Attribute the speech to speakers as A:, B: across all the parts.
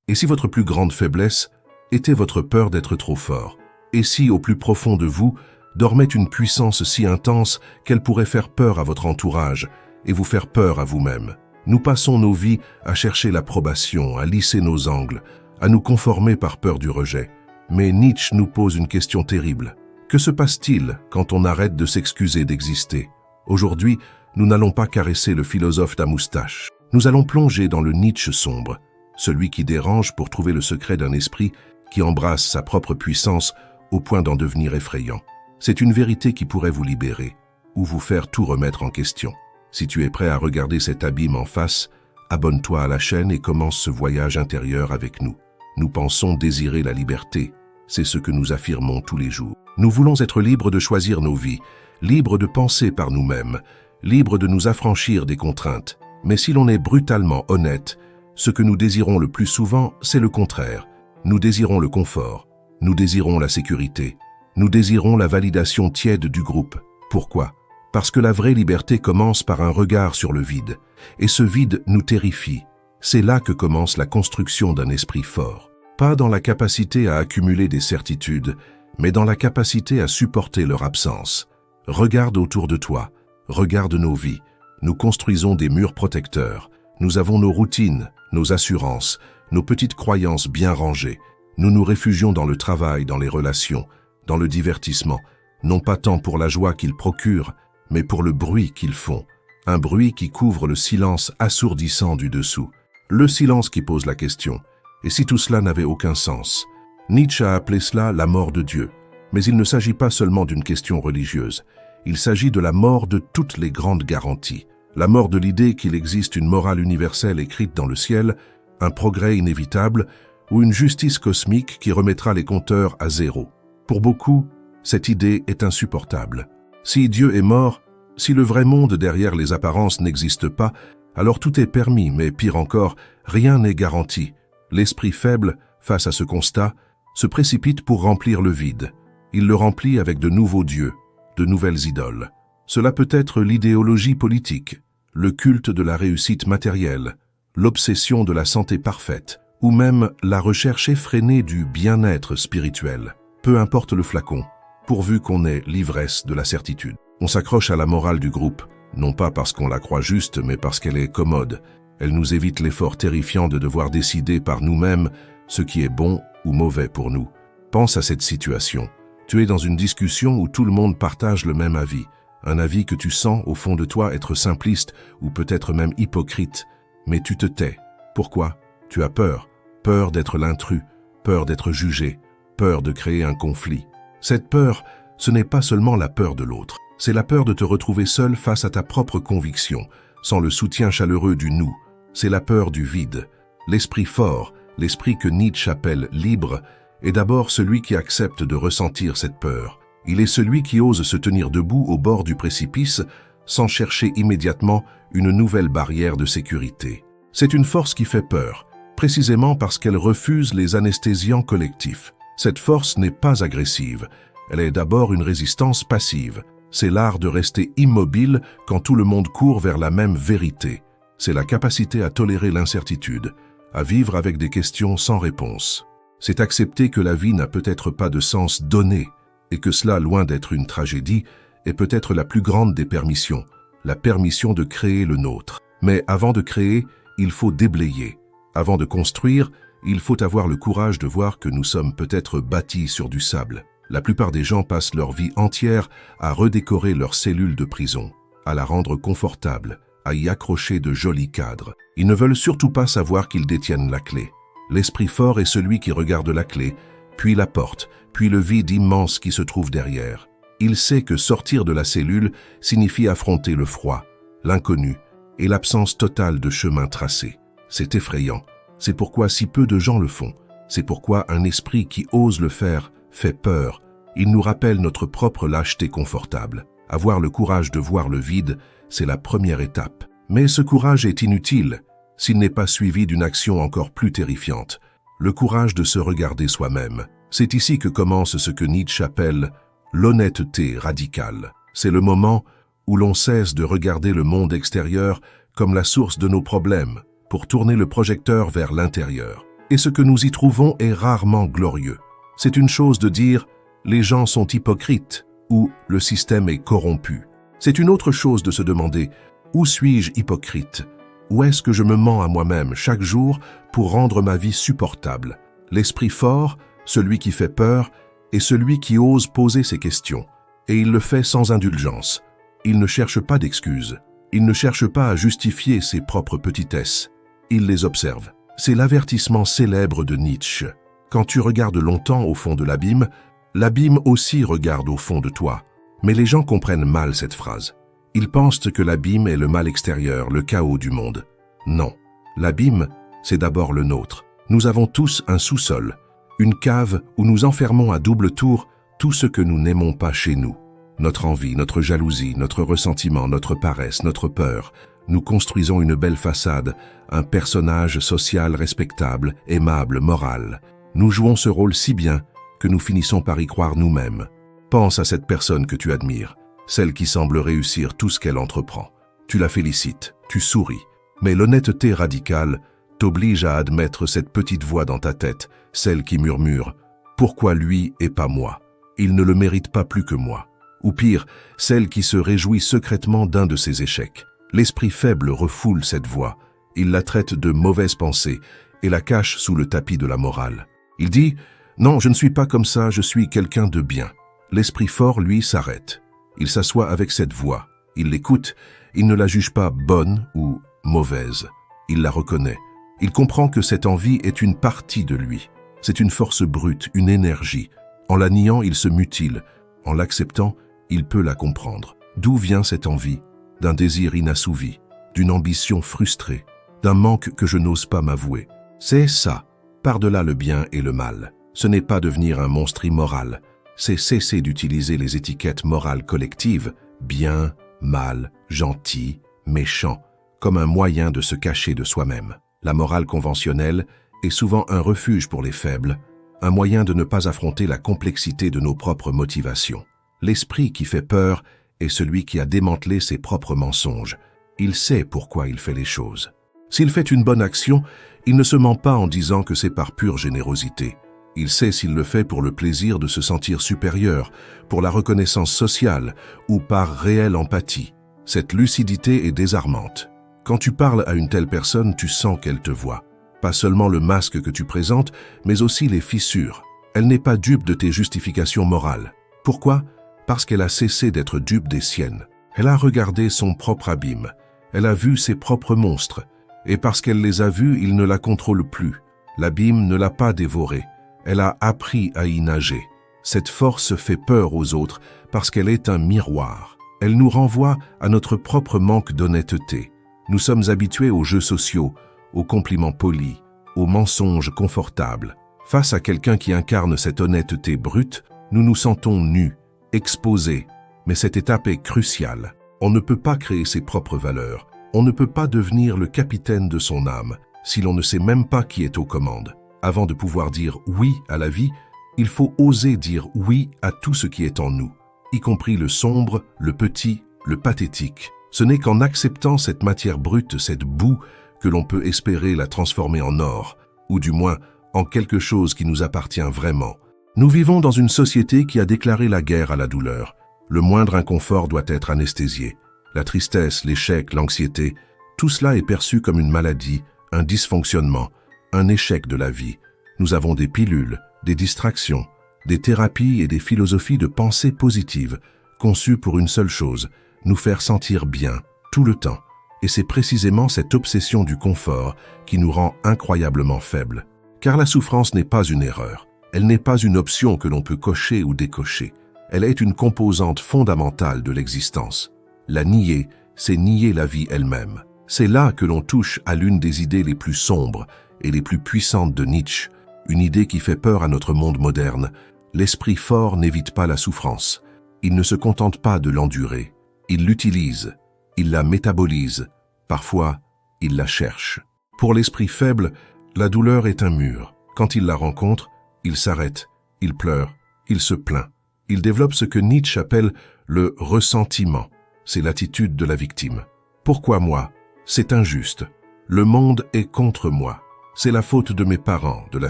A: Et si votre plus grande faiblesse était votre peur d'être trop fort? Et si, au plus profond de vous, dormait une puissance si intense qu'elle pourrait faire peur à votre entourage et vous faire peur à vous-même? Nous passons nos vies à chercher l'approbation, à lisser nos angles, à nous conformer par peur du rejet. Mais Nietzsche nous pose une question terrible. Que se passe-t-il quand on arrête de s'excuser d'exister? Aujourd'hui, nous n'allons pas caresser le philosophe à moustache. Nous allons plonger dans le Nietzsche sombre, celui qui dérange pour trouver le secret d'un esprit qui embrasse sa propre puissance au point d'en devenir effrayant. C'est une vérité qui pourrait vous libérer ou vous faire tout remettre en question. Si tu es prêt à regarder cet abîme en face, abonne-toi à la chaîne et commence ce voyage intérieur avec nous. Nous pensons désirer la liberté. C'est ce que nous affirmons tous les jours. Nous voulons être libres de choisir nos vies, libres de penser par nous-mêmes, libres de nous affranchir des contraintes. Mais si l'on est brutalement honnête, ce que nous désirons le plus souvent, c'est le contraire. Nous désirons le confort, nous désirons la sécurité, nous désirons la validation tiède du groupe. Pourquoi? Parce que la vraie liberté commence par un regard sur le vide, et ce vide nous terrifie. C'est là que commence la construction d'un esprit fort. Pas dans la capacité à accumuler des certitudes, mais dans la capacité à supporter leur absence. Regarde autour de toi, regarde nos vies. Nous construisons des murs protecteurs. Nous avons nos routines, nos assurances, nos petites croyances bien rangées. Nous nous réfugions dans le travail, dans les relations, dans le divertissement, non pas tant pour la joie qu'ils procurent, mais pour le bruit qu'ils font. Un bruit qui couvre le silence assourdissant du dessous. Le silence qui pose la question. Et si tout cela n'avait aucun sens? Nietzsche a appelé cela la mort de Dieu. Mais il ne s'agit pas seulement d'une question religieuse. Il s'agit de la mort de toutes les grandes garanties. La mort de l'idée qu'il existe une morale universelle écrite dans le ciel, un progrès inévitable ou une justice cosmique qui remettra les compteurs à zéro. Pour beaucoup, cette idée est insupportable. Si Dieu est mort, si le vrai monde derrière les apparences n'existe pas, alors tout est permis, mais pire encore, rien n'est garanti. L'esprit faible, face à ce constat, se précipite pour remplir le vide. Il le remplit avec de nouveaux dieux, de nouvelles idoles. Cela peut être l'idéologie politique, le culte de la réussite matérielle, l'obsession de la santé parfaite, ou même la recherche effrénée du bien-être spirituel. Peu importe le flacon, pourvu qu'on ait l'ivresse de la certitude. On s'accroche à la morale du groupe, non pas parce qu'on la croit juste, mais parce qu'elle est commode. Elle nous évite l'effort terrifiant de devoir décider par nous-mêmes ce qui est bon ou mauvais pour nous. Pense à cette situation. Tu es dans une discussion où tout le monde partage le même avis. Un avis que tu sens au fond de toi être simpliste ou peut-être même hypocrite. Mais tu te tais. Pourquoi? Tu as peur. Peur d'être l'intrus, peur d'être jugé, peur de créer un conflit. Cette peur, ce n'est pas seulement la peur de l'autre. C'est la peur de te retrouver seul face à ta propre conviction, sans le soutien chaleureux du nous. C'est la peur du vide. L'esprit fort, l'esprit que Nietzsche appelle libre, est d'abord celui qui accepte de ressentir cette peur. Il est celui qui ose se tenir debout au bord du précipice sans chercher immédiatement une nouvelle barrière de sécurité. C'est une force qui fait peur, précisément parce qu'elle refuse les anesthésiants collectifs. Cette force n'est pas agressive, elle est d'abord une résistance passive. C'est l'art de rester immobile quand tout le monde court vers la même vérité. C'est la capacité à tolérer l'incertitude, à vivre avec des questions sans réponse. C'est accepter que la vie n'a peut-être pas de sens donné, et que cela, loin d'être une tragédie, est peut-être la plus grande des permissions, la permission de créer le nôtre. Mais avant de créer, il faut déblayer. Avant de construire, il faut avoir le courage de voir que nous sommes peut-être bâtis sur du sable. La plupart des gens passent leur vie entière à redécorer leur cellule de prison, à la rendre confortable, à y accrocher de jolis cadres. Ils ne veulent surtout pas savoir qu'ils détiennent la clé. L'esprit fort est celui qui regarde la clé, puis la porte, puis le vide immense qui se trouve derrière. Il sait que sortir de la cellule signifie affronter le froid, l'inconnu et l'absence totale de chemin tracé. C'est effrayant. C'est pourquoi si peu de gens le font. C'est pourquoi un esprit qui ose le faire fait peur. Il nous rappelle notre propre lâcheté confortable. Avoir le courage de voir le vide, c'est la première étape. Mais ce courage est inutile s'il n'est pas suivi d'une action encore plus terrifiante, le courage de se regarder soi-même. C'est ici que commence ce que Nietzsche appelle l'honnêteté radicale. C'est le moment où l'on cesse de regarder le monde extérieur comme la source de nos problèmes, pour tourner le projecteur vers l'intérieur. Et ce que nous y trouvons est rarement glorieux. C'est une chose de dire « les gens sont hypocrites » ou « le système est corrompu ». C'est une autre chose de se demander « où suis-je hypocrite » ? Où est-ce que je me mens à moi-même chaque jour pour rendre ma vie supportable? L'esprit fort, celui qui fait peur, est celui qui ose poser ses questions. Et il le fait sans indulgence. Il ne cherche pas d'excuses. Il ne cherche pas à justifier ses propres petitesses. Il les observe. C'est l'avertissement célèbre de Nietzsche. Quand tu regardes longtemps au fond de l'abîme aussi regarde au fond de toi. Mais les gens comprennent mal cette phrase. Ils pensent que l'abîme est le mal extérieur, le chaos du monde. Non, l'abîme, c'est d'abord le nôtre. Nous avons tous un sous-sol, une cave où nous enfermons à double tour tout ce que nous n'aimons pas chez nous. Notre envie, notre jalousie, notre ressentiment, notre paresse, notre peur. Nous construisons une belle façade, un personnage social respectable, aimable, moral. Nous jouons ce rôle si bien que nous finissons par y croire nous-mêmes. Pense à cette personne que tu admires, celle qui semble réussir tout ce qu'elle entreprend. Tu la félicites, tu souris, mais l'honnêteté radicale t'oblige à admettre cette petite voix dans ta tête, celle qui murmure « Pourquoi lui et pas moi ? Il ne le mérite pas plus que moi ?» Ou pire, celle qui se réjouit secrètement d'un de ses échecs. L'esprit faible refoule cette voix, il la traite de mauvaise pensée et la cache sous le tapis de la morale. Il dit « Non, je ne suis pas comme ça, je suis quelqu'un de bien ». L'esprit fort, lui, s'arrête. Il s'assoit avec cette voix, il l'écoute, il ne la juge pas bonne ou mauvaise. Il la reconnaît. Il comprend que cette envie est une partie de lui. C'est une force brute, une énergie. En la niant, il se mutile. En l'acceptant, il peut la comprendre. D'où vient cette envie? D'un désir inassouvi, d'une ambition frustrée, d'un manque que je n'ose pas m'avouer. C'est ça, par-delà le bien et le mal. Ce n'est pas devenir un monstre immoral. C'est cesser d'utiliser les étiquettes morales collectives, bien, mal, gentil, méchant, comme un moyen de se cacher de soi-même. La morale conventionnelle est souvent un refuge pour les faibles, un moyen de ne pas affronter la complexité de nos propres motivations. L'esprit qui fait peur est celui qui a démantelé ses propres mensonges. Il sait pourquoi il fait les choses. S'il fait une bonne action, il ne se ment pas en disant que c'est par pure générosité. Il sait s'il le fait pour le plaisir de se sentir supérieur, pour la reconnaissance sociale ou par réelle empathie. Cette lucidité est désarmante. Quand tu parles à une telle personne, tu sens qu'elle te voit. Pas seulement le masque que tu présentes, mais aussi les fissures. Elle n'est pas dupe de tes justifications morales. Pourquoi? Parce qu'elle a cessé d'être dupe des siennes. Elle a regardé son propre abîme. Elle a vu ses propres monstres. Et parce qu'elle les a vus, il ne la contrôle plus. L'abîme ne l'a pas dévorée. Elle a appris à y nager. Cette force fait peur aux autres parce qu'elle est un miroir. Elle nous renvoie à notre propre manque d'honnêteté. Nous sommes habitués aux jeux sociaux, aux compliments polis, aux mensonges confortables. Face à quelqu'un qui incarne cette honnêteté brute, nous nous sentons nus, exposés. Mais cette étape est cruciale. On ne peut pas créer ses propres valeurs. On ne peut pas devenir le capitaine de son âme si l'on ne sait même pas qui est aux commandes. Avant de pouvoir dire oui à la vie, il faut oser dire oui à tout ce qui est en nous, y compris le sombre, le petit, le pathétique. Ce n'est qu'en acceptant cette matière brute, cette boue, que l'on peut espérer la transformer en or, ou du moins en quelque chose qui nous appartient vraiment. Nous vivons dans une société qui a déclaré la guerre à la douleur. Le moindre inconfort doit être anesthésié. La tristesse, l'échec, l'anxiété, tout cela est perçu comme une maladie, un dysfonctionnement, un échec de la vie. Nous avons des pilules, des distractions, des thérapies et des philosophies de pensée positive, conçues pour une seule chose, nous faire sentir bien, tout le temps. Et c'est précisément cette obsession du confort qui nous rend incroyablement faibles. Car la souffrance n'est pas une erreur. Elle n'est pas une option que l'on peut cocher ou décocher. Elle est une composante fondamentale de l'existence. La nier, c'est nier la vie elle-même. C'est là que l'on touche à l'une des idées les plus sombres et les plus puissantes de Nietzsche, une idée qui fait peur à notre monde moderne. L'esprit fort n'évite pas la souffrance. Il ne se contente pas de l'endurer. Il l'utilise, il la métabolise, parfois il la cherche. Pour l'esprit faible, la douleur est un mur. Quand il la rencontre, il s'arrête, il pleure, il se plaint. Il développe ce que Nietzsche appelle le ressentiment. C'est l'attitude de la victime. Pourquoi moi? C'est injuste. Le monde est contre moi. C'est la faute de mes parents, de la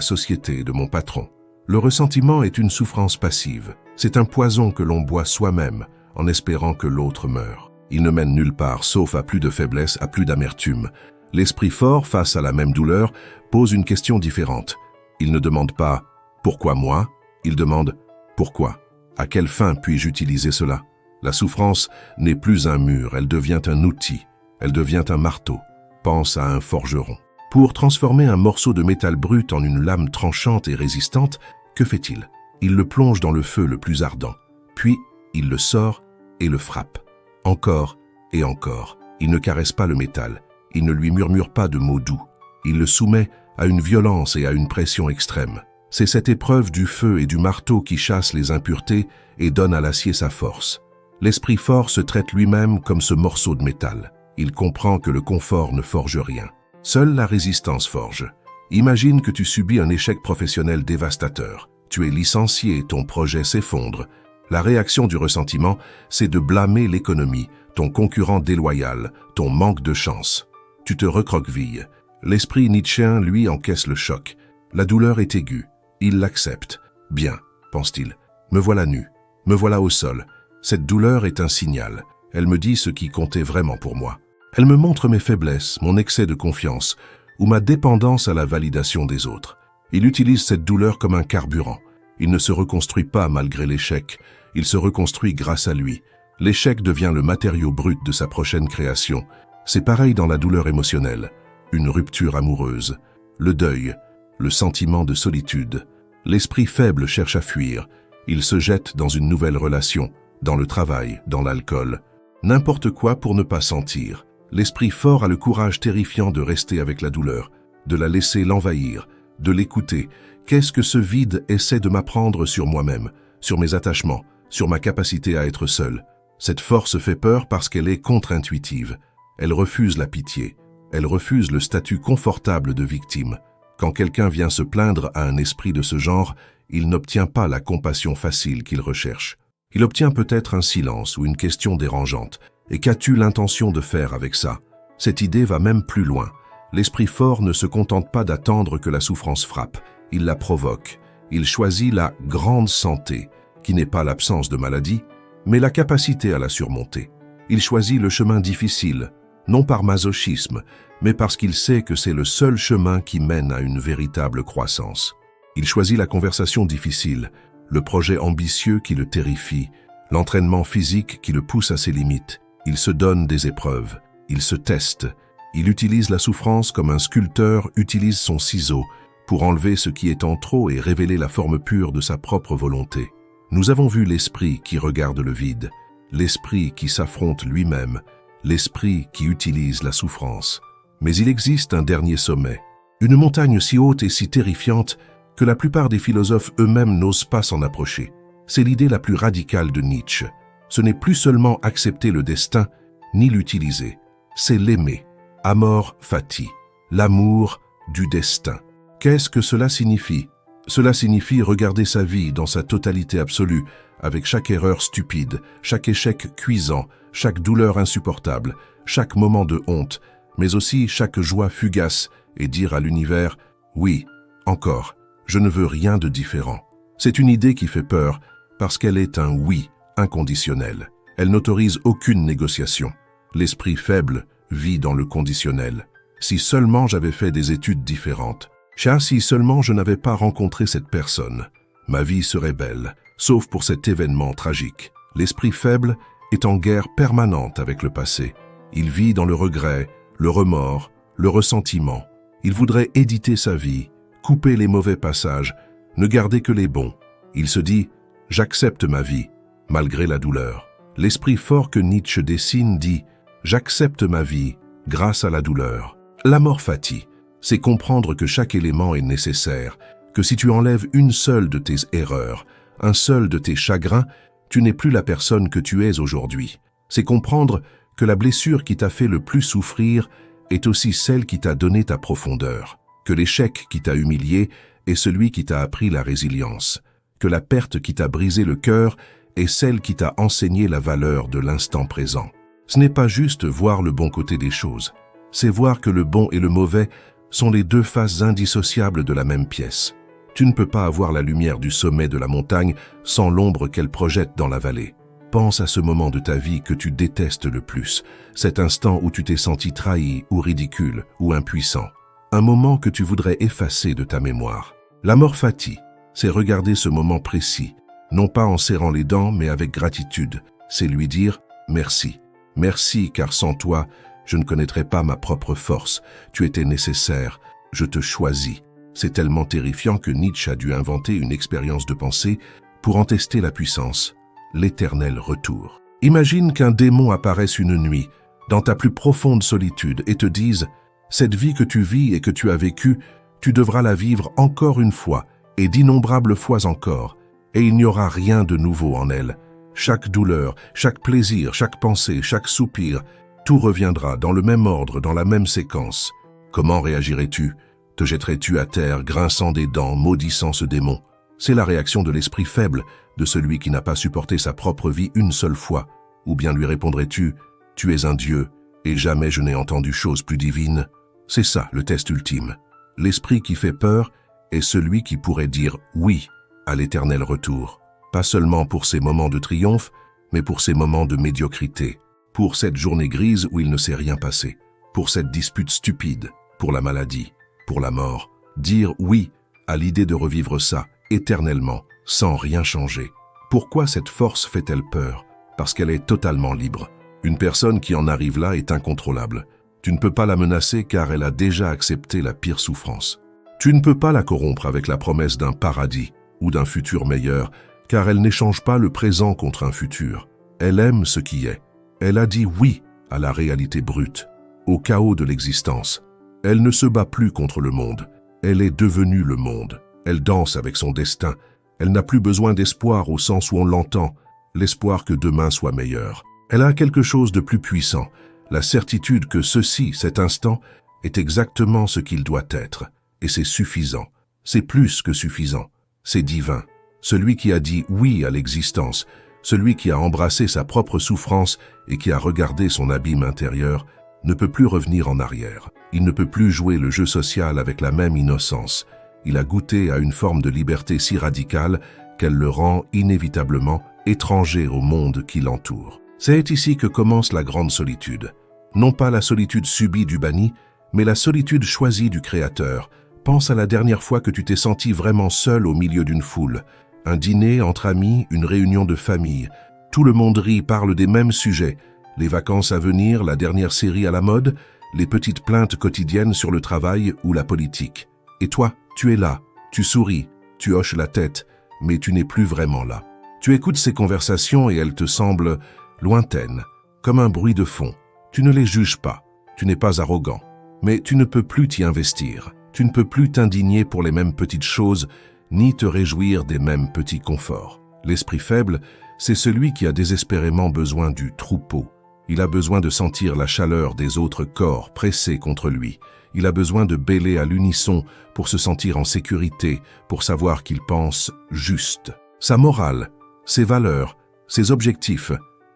A: société, de mon patron. Le ressentiment est une souffrance passive. C'est un poison que l'on boit soi-même en espérant que l'autre meure. Il ne mène nulle part, sauf à plus de faiblesse, à plus d'amertume. L'esprit fort, face à la même douleur, pose une question différente. Il ne demande pas « Pourquoi moi ?», il demande « Pourquoi ? À quelle fin puis-je utiliser cela ?» La souffrance n'est plus un mur, elle devient un outil, elle devient un marteau. Pense à un forgeron. Pour transformer un morceau de métal brut en une lame tranchante et résistante, que fait-il? Il le plonge dans le feu le plus ardent, puis il le sort et le frappe. Encore et encore, il ne caresse pas le métal, il ne lui murmure pas de mots doux, il le soumet à une violence et à une pression extrême. C'est cette épreuve du feu et du marteau qui chasse les impuretés et donne à l'acier sa force. L'esprit fort se traite lui-même comme ce morceau de métal. Il comprend que le confort ne forge rien. Seule la résistance forge. Imagine que tu subis un échec professionnel dévastateur. Tu es licencié, ton projet s'effondre. La réaction du ressentiment, c'est de blâmer l'économie, ton concurrent déloyal, ton manque de chance. Tu te recroquevilles. L'esprit nietzschéen, lui, encaisse le choc. La douleur est aiguë. Il l'accepte. Bien, pense-t-il. Me voilà nu. Me voilà au sol. Cette douleur est un signal. Elle me dit ce qui comptait vraiment pour moi. Elle me montre mes faiblesses, mon excès de confiance, ou ma dépendance à la validation des autres. Il utilise cette douleur comme un carburant. Il ne se reconstruit pas malgré l'échec. Il se reconstruit grâce à lui. L'échec devient le matériau brut de sa prochaine création. C'est pareil dans la douleur émotionnelle. Une rupture amoureuse. Le deuil. Le sentiment de solitude. L'esprit faible cherche à fuir. Il se jette dans une nouvelle relation, dans le travail, dans l'alcool. N'importe quoi pour ne pas sentir. L'esprit fort a le courage terrifiant de rester avec la douleur, de la laisser l'envahir, de l'écouter. Qu'est-ce que ce vide essaie de m'apprendre sur moi-même, sur mes attachements, sur ma capacité à être seul? Cette force fait peur parce qu'elle est contre-intuitive. Elle refuse la pitié. Elle refuse le statut confortable de victime. Quand quelqu'un vient se plaindre à un esprit de ce genre, il n'obtient pas la compassion facile qu'il recherche. Il obtient peut-être un silence ou une question dérangeante. Et qu'as-tu l'intention de faire avec ça? Cette idée va même plus loin. L'esprit fort ne se contente pas d'attendre que la souffrance frappe. Il la provoque. Il choisit la grande santé, qui n'est pas l'absence de maladie, mais la capacité à la surmonter. Il choisit le chemin difficile, non par masochisme, mais parce qu'il sait que c'est le seul chemin qui mène à une véritable croissance. Il choisit la conversation difficile, le projet ambitieux qui le terrifie, l'entraînement physique qui le pousse à ses limites. Il se donne des épreuves, il se teste, il utilise la souffrance comme un sculpteur utilise son ciseau pour enlever ce qui est en trop et révéler la forme pure de sa propre volonté. Nous avons vu l'esprit qui regarde le vide, l'esprit qui s'affronte lui-même, l'esprit qui utilise la souffrance. Mais il existe un dernier sommet, une montagne si haute et si terrifiante que la plupart des philosophes eux-mêmes n'osent pas s'en approcher. C'est l'idée la plus radicale de Nietzsche. Ce n'est plus seulement accepter le destin, ni l'utiliser. C'est l'aimer. Amor fati, l'amour du destin. Qu'est-ce que cela signifie? Cela signifie regarder sa vie dans sa totalité absolue, avec chaque erreur stupide, chaque échec cuisant, chaque douleur insupportable, chaque moment de honte, mais aussi chaque joie fugace, et dire à l'univers « Oui, encore, je ne veux rien de différent ». C'est une idée qui fait peur, parce qu'elle est un « oui » inconditionnel. Elle n'autorise aucune négociation. L'esprit faible vit dans le conditionnel. Si seulement j'avais fait des études différentes. Si seulement je n'avais pas rencontré cette personne. Ma vie serait belle, sauf pour cet événement tragique. L'esprit faible est en guerre permanente avec le passé. Il vit dans le regret, le remords, le ressentiment. Il voudrait éditer sa vie, couper les mauvais passages, ne garder que les bons. Il se dit « J'accepte ma vie », malgré la douleur. L'esprit fort que Nietzsche dessine dit « J'accepte ma vie grâce à la douleur ». L'amor fati, c'est comprendre que chaque élément est nécessaire, que si tu enlèves une seule de tes erreurs, un seul de tes chagrins, tu n'es plus la personne que tu es aujourd'hui. C'est comprendre que la blessure qui t'a fait le plus souffrir est aussi celle qui t'a donné ta profondeur, que l'échec qui t'a humilié est celui qui t'a appris la résilience, que la perte qui t'a brisé le cœur est celle qui t'a enseigné la valeur de l'instant présent. Ce n'est pas juste voir le bon côté des choses, c'est voir que le bon et le mauvais sont les deux faces indissociables de la même pièce. Tu ne peux pas avoir la lumière du sommet de la montagne sans l'ombre qu'elle projette dans la vallée. Pense à ce moment de ta vie que tu détestes le plus, cet instant où tu t'es senti trahi ou ridicule ou impuissant. Un moment que tu voudrais effacer de ta mémoire. L'amor fati, c'est regarder ce moment précis, non pas en serrant les dents mais avec gratitude. C'est lui dire « merci ». Merci car sans toi, je ne connaîtrais pas ma propre force. Tu étais nécessaire, je te choisis. C'est tellement terrifiant que Nietzsche a dû inventer une expérience de pensée pour en tester la puissance. L'éternel retour. Imagine qu'un démon apparaisse une nuit, dans ta plus profonde solitude, et te dise « Cette vie que tu vis et que tu as vécue, tu devras la vivre encore une fois, et d'innombrables fois encore, et il n'y aura rien de nouveau en elle. Chaque douleur, chaque plaisir, chaque pensée, chaque soupir, tout reviendra dans le même ordre, dans la même séquence. Comment réagirais-tu? Te jetterais-tu à terre, grinçant des dents, maudissant ce démon? C'est la réaction de l'esprit faible, de celui qui n'a pas supporté sa propre vie une seule fois. Ou bien lui répondrais-tu « Tu es un dieu, et jamais je n'ai entendu chose plus divine ». C'est ça le test ultime. L'esprit qui fait peur est celui qui pourrait dire « oui » à l'éternel retour. Pas seulement pour ces moments de triomphe, mais pour ces moments de médiocrité. Pour cette journée grise où il ne s'est rien passé. Pour cette dispute stupide, pour la maladie, pour la mort. Dire « oui » à l'idée de revivre ça, éternellement, sans rien changer. Pourquoi cette force fait-elle peur? Parce qu'elle est totalement libre. Une personne qui en arrive là est incontrôlable. Tu ne peux pas la menacer car elle a déjà accepté la pire souffrance. Tu ne peux pas la corrompre avec la promesse d'un paradis ou d'un futur meilleur, car elle n'échange pas le présent contre un futur. Elle aime ce qui est. Elle a dit oui à la réalité brute, au chaos de l'existence. Elle ne se bat plus contre le monde. Elle est devenue le monde. Elle danse avec son destin. Elle n'a plus besoin d'espoir au sens où on l'entend, l'espoir que demain soit meilleur. Elle a quelque chose de plus puissant, la certitude que ceci, cet instant, est exactement ce qu'il doit être. Et c'est suffisant. C'est plus que suffisant. C'est divin. Celui qui a dit oui à l'existence, celui qui a embrassé sa propre souffrance et qui a regardé son abîme intérieur, ne peut plus revenir en arrière. Il ne peut plus jouer le jeu social avec la même innocence. Il a goûté à une forme de liberté si radicale qu'elle le rend inévitablement étranger au monde qui l'entoure. C'est ici que commence la grande solitude. Non pas la solitude subie du banni, mais la solitude choisie du Créateur. Pense à la dernière fois que tu t'es senti vraiment seul au milieu d'une foule. Un dîner entre amis, une réunion de famille. Tout le monde rit, parle des mêmes sujets. Les vacances à venir, la dernière série à la mode, les petites plaintes quotidiennes sur le travail ou la politique. Et toi, tu es là, tu souris, tu hoches la tête, mais tu n'es plus vraiment là. Tu écoutes ces conversations et elles te semblent lointaines, comme un bruit de fond. Tu ne les juges pas, tu n'es pas arrogant, mais tu ne peux plus t'y investir. Tu ne peux plus t'indigner pour les mêmes petites choses, ni te réjouir des mêmes petits conforts. L'esprit faible, c'est celui qui a désespérément besoin du troupeau. Il a besoin de sentir la chaleur des autres corps pressés contre lui. Il a besoin de bêler à l'unisson pour se sentir en sécurité, pour savoir qu'il pense juste. Sa morale, ses valeurs, ses objectifs,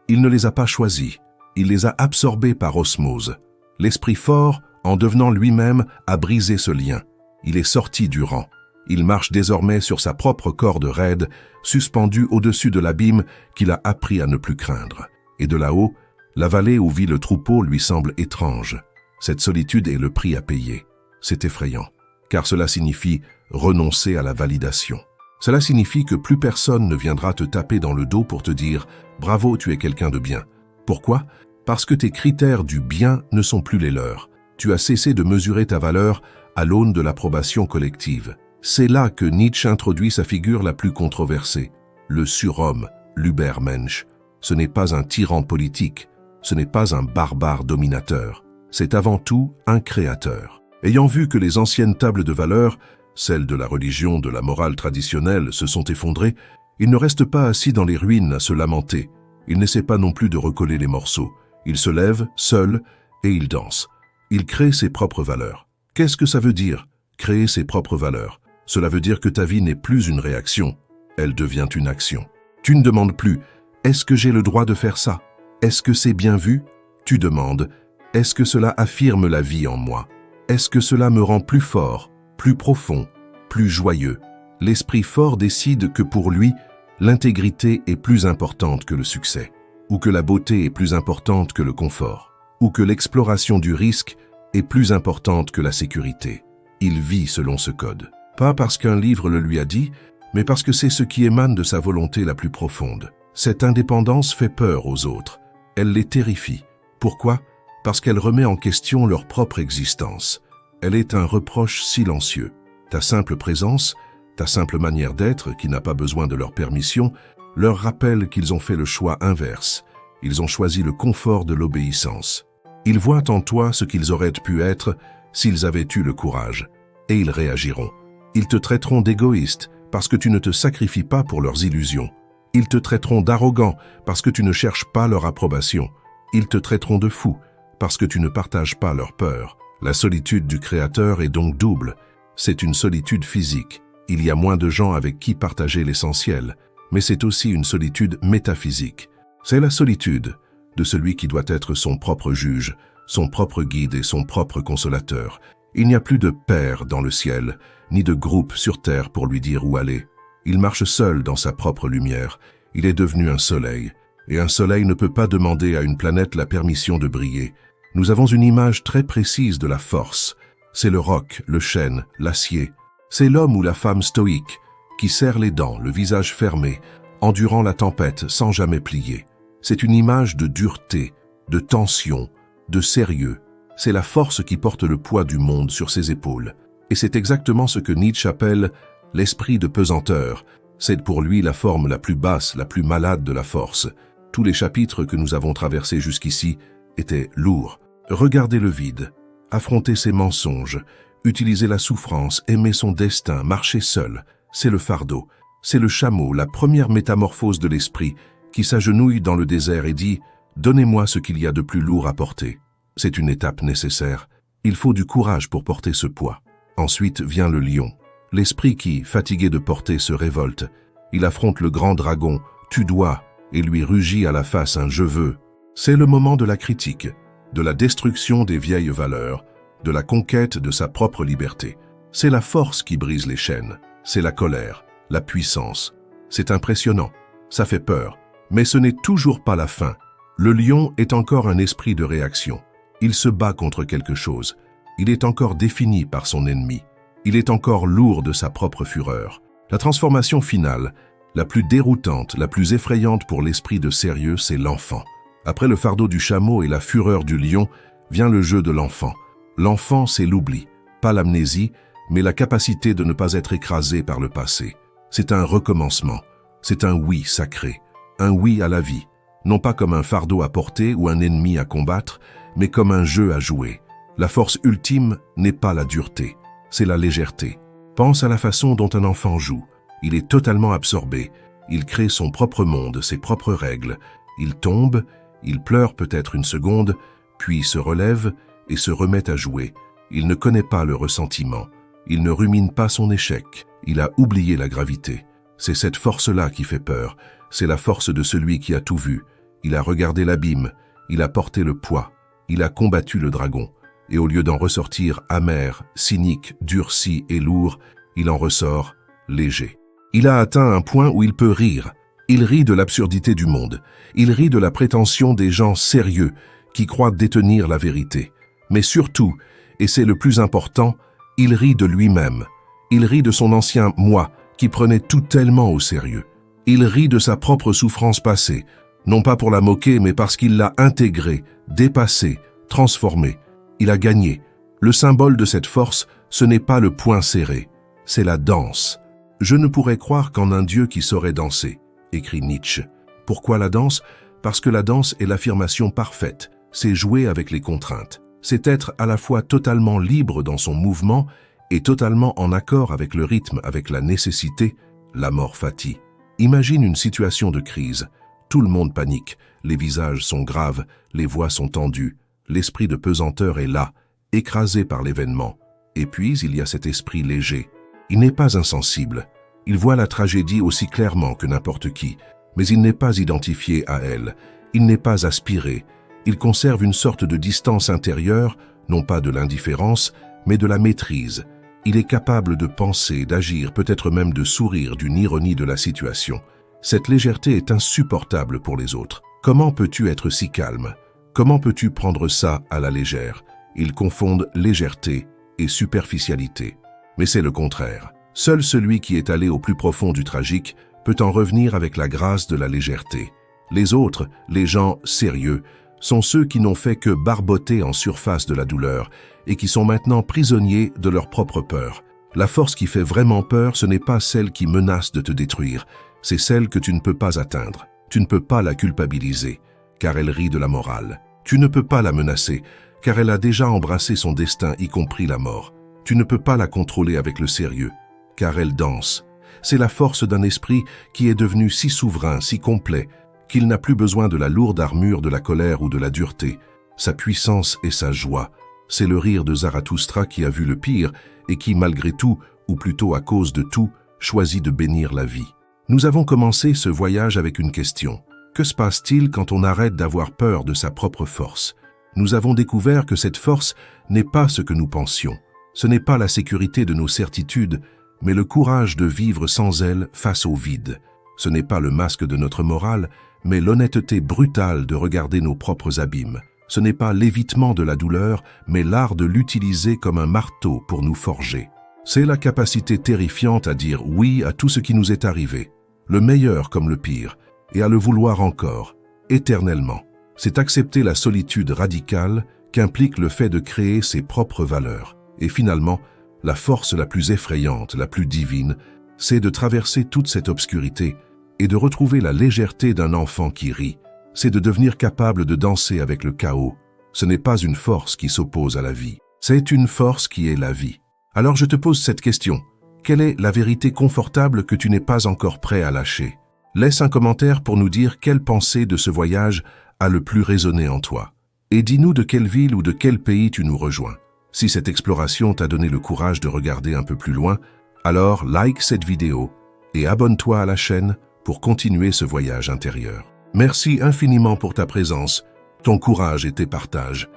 A: il ne les a pas choisis. Il les a absorbés par osmose. L'esprit fort, en devenant lui-même, a brisé ce lien. Il est sorti du rang. Il marche désormais sur sa propre corde raide, suspendu au-dessus de l'abîme qu'il a appris à ne plus craindre. Et de là-haut, la vallée où vit le troupeau lui semble étrange. Cette solitude est le prix à payer. C'est effrayant, car cela signifie renoncer à la validation. Cela signifie que plus personne ne viendra te taper dans le dos pour te dire « Bravo, tu es quelqu'un de bien ». Pourquoi? Parce que tes critères du bien ne sont plus les leurs. Tu as cessé de mesurer ta valeur à l'aune de l'approbation collective. C'est là que Nietzsche introduit sa figure la plus controversée, le surhomme, l'Ubermensch. Ce n'est pas un tyran politique, ce n'est pas un barbare dominateur, c'est avant tout un créateur. Ayant vu que les anciennes tables de valeurs, celles de la religion, de la morale traditionnelle, se sont effondrées, il ne reste pas assis dans les ruines à se lamenter. Il n'essaie pas non plus de recoller les morceaux. Il se lève, seul, et il danse. Il crée ses propres valeurs. Qu'est-ce que ça veut dire, créer ses propres valeurs? Cela veut dire que ta vie n'est plus une réaction, elle devient une action. Tu ne demandes plus « Est-ce que j'ai le droit de faire ça? Est-ce que c'est bien vu ?» Tu demandes « Est-ce que cela affirme la vie en moi? Est-ce que cela me rend plus fort, plus profond, plus joyeux? L'esprit fort décide que pour lui, l'intégrité est plus importante que le succès, ou que la beauté est plus importante que le confort, ou que l'exploration du risque est plus importante que la sécurité. Il vit selon ce code. Pas parce qu'un livre le lui a dit, mais parce que c'est ce qui émane de sa volonté la plus profonde. Cette indépendance fait peur aux autres. Elle les terrifie. Pourquoi? Parce qu'elle remet en question leur propre existence. Elle est un reproche silencieux. Ta simple présence, ta simple manière d'être, qui n'a pas besoin de leur permission, leur rappelle qu'ils ont fait le choix inverse. Ils ont choisi le confort de l'obéissance. Ils voient en toi ce qu'ils auraient pu être s'ils avaient eu le courage. Et ils réagiront. Ils te traiteront d'égoïste parce que tu ne te sacrifies pas pour leurs illusions. Ils te traiteront d'arrogant parce que tu ne cherches pas leur approbation. Ils te traiteront de fou parce que tu ne partages pas leur peur. La solitude du Créateur est donc double. C'est une solitude physique. Il y a moins de gens avec qui partager l'essentiel, mais c'est aussi une solitude métaphysique. C'est la solitude de celui qui doit être son propre juge, son propre guide et son propre consolateur. Il n'y a plus de père dans le ciel, ni de groupe sur terre pour lui dire où aller. Il marche seul dans sa propre lumière. Il est devenu un soleil. Et un soleil ne peut pas demander à une planète la permission de briller. Nous avons une image très précise de la force. C'est le roc, le chêne, l'acier. C'est l'homme ou la femme stoïque, qui serre les dents, le visage fermé, endurant la tempête sans jamais plier. C'est une image de dureté, de tension, de sérieux. C'est la force qui porte le poids du monde sur ses épaules. Et c'est exactement ce que Nietzsche appelle l'esprit de pesanteur. C'est pour lui la forme la plus basse, la plus malade de la force. Tous les chapitres que nous avons traversés jusqu'ici étaient lourds. Regarder le vide, affronter ses mensonges, utiliser la souffrance, aimer son destin, marcher seul, c'est le fardeau. C'est le chameau, la première métamorphose de l'esprit, qui s'agenouille dans le désert et dit « Donnez-moi ce qu'il y a de plus lourd à porter ». C'est une étape nécessaire. Il faut du courage pour porter ce poids. Ensuite vient le lion. L'esprit qui, fatigué de porter, se révolte. Il affronte le grand dragon, tu dois, et lui rugit à la face un je veux. C'est le moment de la critique, de la destruction des vieilles valeurs, de la conquête de sa propre liberté. C'est la force qui brise les chaînes. C'est la colère, la puissance. C'est impressionnant, ça fait peur. Mais ce n'est toujours pas la fin. Le lion est encore un esprit de réaction. Il se bat contre quelque chose. Il est encore défini par son ennemi. Il est encore lourd de sa propre fureur. La transformation finale, la plus déroutante, la plus effrayante pour l'esprit de sérieux, c'est l'enfant. Après le fardeau du chameau et la fureur du lion, vient le jeu de l'enfant. L'enfant, c'est l'oubli, pas l'amnésie, mais la capacité de ne pas être écrasé par le passé. C'est un recommencement. C'est un oui sacré. Un oui à la vie. Non pas comme un fardeau à porter ou un ennemi à combattre, mais comme un jeu à jouer. La force ultime n'est pas la dureté, c'est la légèreté. Pense à la façon dont un enfant joue. Il est totalement absorbé. Il crée son propre monde, ses propres règles. Il tombe, il pleure peut-être une seconde, puis se relève et se remet à jouer. Il ne connaît pas le ressentiment. Il ne rumine pas son échec. Il a oublié la gravité. C'est cette force-là qui fait peur. C'est la force de celui qui a tout vu. Il a regardé l'abîme. Il a porté le poids. Il a combattu le dragon. Et au lieu d'en ressortir amer, cynique, durci et lourd, il en ressort léger. Il a atteint un point où il peut rire. Il rit de l'absurdité du monde. Il rit de la prétention des gens sérieux qui croient détenir la vérité. Mais surtout, et c'est le plus important, il rit de lui-même. Il rit de son ancien « moi » qui prenait tout tellement au sérieux. Il rit de sa propre souffrance passée, non pas pour la moquer, mais parce qu'il l'a intégrée, dépassée, transformée. Il a gagné. Le symbole de cette force, ce n'est pas le poing serré, c'est la danse. Je ne pourrais croire qu'en un Dieu qui saurait danser, écrit Nietzsche. Pourquoi la danse? Parce que la danse est l'affirmation parfaite, c'est jouer avec les contraintes. C'est être à la fois totalement libre dans son mouvement et totalement en accord avec le rythme, avec la nécessité, l'amor fati. Imagine une situation de crise. Tout le monde panique, les visages sont graves, les voix sont tendues. L'esprit de pesanteur est là, écrasé par l'événement. Et puis, il y a cet esprit léger. Il n'est pas insensible. Il voit la tragédie aussi clairement que n'importe qui, mais il n'est pas identifié à elle. Il n'est pas aspiré. Il conserve une sorte de distance intérieure, non pas de l'indifférence, mais de la maîtrise. Il est capable de penser, d'agir, peut-être même de sourire d'une ironie de la situation. Cette légèreté est insupportable pour les autres. Comment peux-tu être si calme? Comment peux-tu prendre ça à la légère? Ils confondent légèreté et superficialité. Mais c'est le contraire. Seul celui qui est allé au plus profond du tragique peut en revenir avec la grâce de la légèreté. Les autres, les gens sérieux, sont ceux qui n'ont fait que barboter en surface de la douleur et qui sont maintenant prisonniers de leur propre peur. La force qui fait vraiment peur, ce n'est pas celle qui menace de te détruire, c'est celle que tu ne peux pas atteindre. Tu ne peux pas la culpabiliser, car elle rit de la morale. Tu ne peux pas la menacer, car elle a déjà embrassé son destin, y compris la mort. Tu ne peux pas la contrôler avec le sérieux, car elle danse. C'est la force d'un esprit qui est devenu si souverain, si complet, qu'il n'a plus besoin de la lourde armure de la colère ou de la dureté. Sa puissance et sa joie. C'est le rire de Zarathustra qui a vu le pire et qui, malgré tout, ou plutôt à cause de tout, choisit de bénir la vie. Nous avons commencé ce voyage avec une question. Que se passe-t-il quand on arrête d'avoir peur de sa propre force? Nous avons découvert que cette force n'est pas ce que nous pensions. Ce n'est pas la sécurité de nos certitudes, mais le courage de vivre sans elle face au vide. Ce n'est pas le masque de notre morale, mais l'honnêteté brutale de regarder nos propres abîmes. Ce n'est pas l'évitement de la douleur, mais l'art de l'utiliser comme un marteau pour nous forger. C'est la capacité terrifiante à dire oui à tout ce qui nous est arrivé, le meilleur comme le pire, et à le vouloir encore, éternellement. C'est accepter la solitude radicale qu'implique le fait de créer ses propres valeurs. Et finalement, la force la plus effrayante, la plus divine, c'est de traverser toute cette obscurité et de retrouver la légèreté d'un enfant qui rit. C'est de devenir capable de danser avec le chaos. Ce n'est pas une force qui s'oppose à la vie, c'est une force qui est la vie. Alors je te pose cette question. Quelle est la vérité confortable que tu n'es pas encore prêt à lâcher? Laisse un commentaire pour nous dire quelle pensée de ce voyage a le plus résonné en toi. Et dis-nous de quelle ville ou de quel pays tu nous rejoins. Si cette exploration t'a donné le courage de regarder un peu plus loin, alors like cette vidéo et abonne-toi à la chaîne pour continuer ce voyage intérieur. Merci infiniment pour ta présence, ton courage et tes partages.